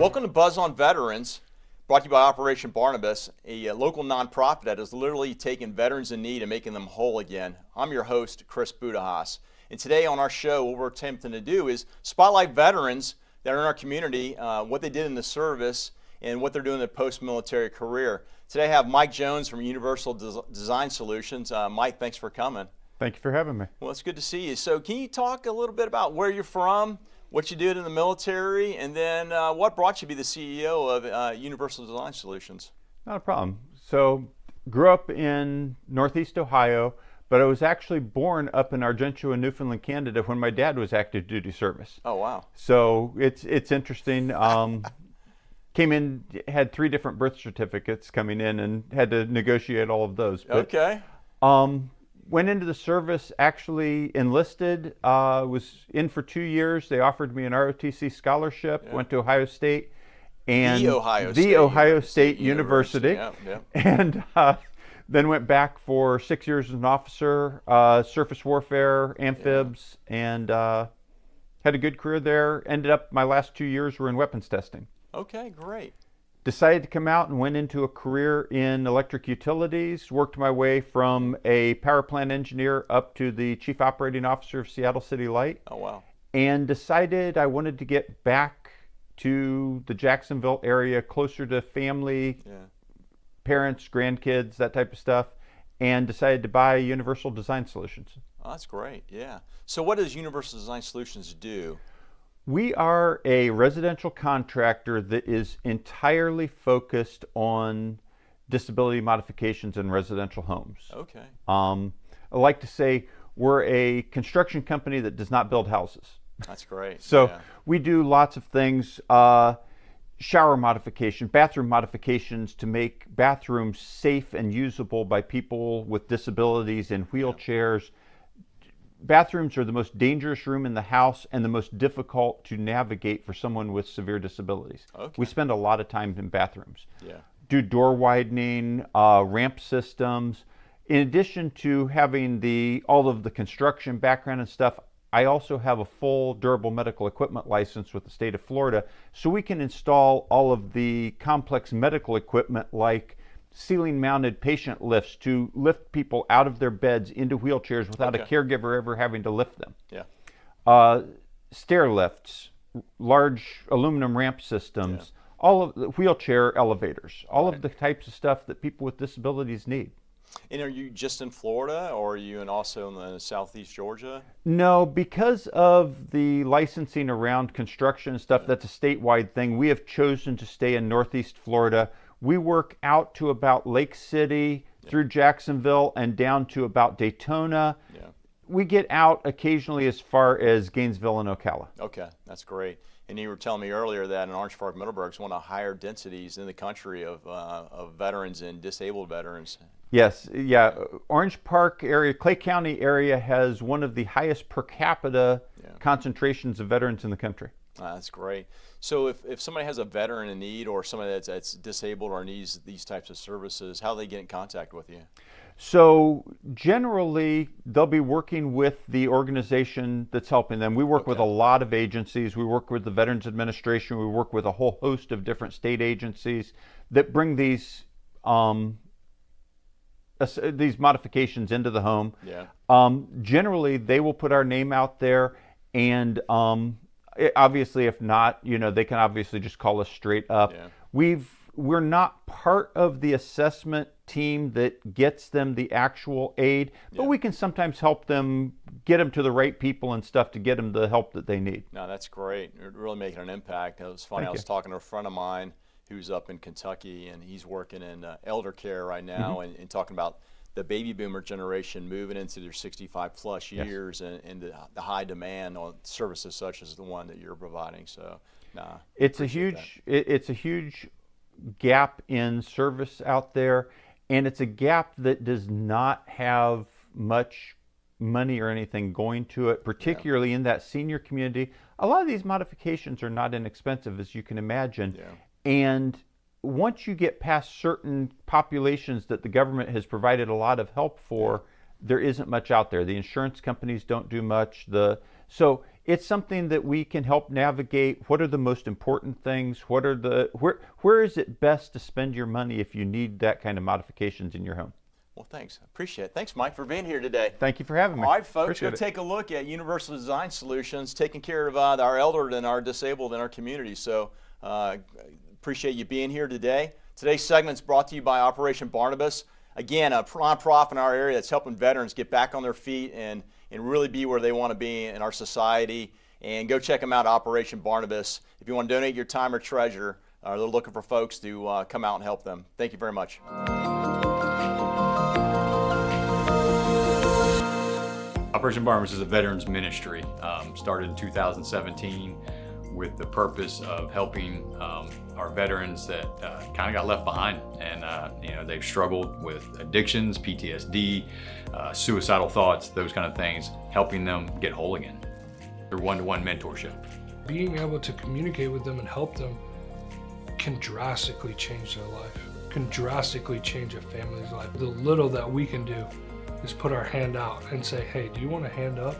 Welcome to Buzz on Veterans, brought to you by Operation Barnabas, a local nonprofit that is literally taking veterans in need and making them whole again. I'm your host, Chris Budihas. And today on our show, what we're attempting to do is spotlight veterans that are in our community, what they did in the service, and what they're doing in their post-military career. Today I have Mike Jones from Universal Design Solutions. Mike, thanks for coming. Thank you for having me. Well, it's good to see you. So can you talk a little bit about where you're from, what you did in the military, and then what brought you to be the CEO of Universal Design Solutions? Not a problem. So, grew up in Northeast Ohio, but I was actually born up in Argentua, Newfoundland, Canada when my dad was active duty service. Oh, wow. So it's interesting. Came in, had 3 different birth certificates coming in and had to negotiate all of those. But, okay. Went into the service, actually enlisted, was in for 2 years. They offered me an ROTC scholarship, went to Ohio State. And The Ohio State University. Yeah. And then went back for 6 years as an officer, surface warfare, amphibs, and had a good career there. Ended up, my last 2 years were in weapons testing. Okay, great. Decided to come out and went into a career in electric utilities, worked my way from a power plant engineer up to the chief operating officer of Seattle City Light. Oh, wow. And decided I wanted to get back to the Jacksonville area, closer to family, parents, grandkids, that type of stuff, and decided to buy Universal Design Solutions. Oh, that's great, yeah. So what does Universal Design Solutions do? We are a residential contractor that is entirely focused on disability modifications in residential homes. Okay. I like to say we're a construction company that does not build houses. That's great. So we do lots of things, shower modification, bathroom modifications to make bathrooms safe and usable by people with disabilities in wheelchairs. Bathrooms are the most dangerous room in the house and the most difficult to navigate for someone with severe disabilities. Okay. We spend a lot of time in bathrooms. Yeah. Do door widening, ramp systems. In addition to having all of the construction background and stuff, I also have a full durable medical equipment license with the state of Florida, so we can install all of the complex medical equipment like ceiling mounted patient lifts to lift people out of their beds into wheelchairs without a caregiver ever having to lift them. Yeah. Stair lifts, large aluminum ramp systems, all of the wheelchair elevators, all of the types of stuff that people with disabilities need. And are you just in Florida, or are you also in the southeast Georgia? No, because of the licensing around construction and stuff, that's a statewide thing. We have chosen to stay in northeast Florida. We work out to about Lake City, through Jacksonville, and down to about Daytona. Yeah. We get out occasionally as far as Gainesville and Ocala. Okay, that's great. And you were telling me earlier that in Orange Park, Middleburg is one of the higher densities in the country of veterans and disabled veterans. Yes, yeah. Orange Park area, Clay County area has one of the highest per capita concentrations of veterans in the country. That's great. So if somebody has a veteran in need, or somebody that's disabled or needs these types of services, how do they get in contact with you? So generally, they'll be working with the organization that's helping them. We work with a lot of agencies. We work with the Veterans Administration. We work with a whole host of different state agencies that bring these modifications into the home. Yeah. Generally, they will put our name out there, and obviously, if not, they can obviously just call us straight up. Yeah. We're not part of the assessment team that gets them the actual aid, but we can sometimes help them, get them to the right people and stuff to get them the help that they need. No, that's great. You're really making an impact. It was funny. I was talking to a friend of mine who's up in Kentucky, and he's working in elder care right now, and talking about the baby boomer generation moving into their 65 plus years, and the high demand on services such as the one that you're providing. So, it's a huge gap in service out there, and it's a gap that does not have much money or anything going to it, particularly in that senior community. A lot of these modifications are not inexpensive, as you can imagine, and once you get past certain populations that the government has provided a lot of help for, there isn't much out there. The insurance companies don't do much. So it's something that we can help navigate. What are the most important things? What are where is it best to spend your money if you need that kind of modifications in your home? Well, thanks. I appreciate it. Thanks, Mike, for being here today. Thank you for having me. All right, folks, Appreciate go it. take a look at Universal Design Solutions, taking care of our elderly and our disabled in our community. So appreciate you being here today. Today's segment is brought to you by Operation Barnabas. Again, a nonprofit in our area that's helping veterans get back on their feet and really be where they want to be in our society. And go check them out, Operation Barnabas. If you want to donate your time or treasure, they're looking for folks to come out and help them. Thank you very much. Operation Barnabas is a veterans ministry, started in 2017 with the purpose of helping our veterans that kind of got left behind, and they've struggled with addictions, PTSD, suicidal thoughts, those kind of things, helping them get whole again through one-to-one mentorship. Being able to communicate with them and help them can drastically change their life, can drastically change a family's life. The little that we can do is put our hand out and say, hey, do you want a hand up?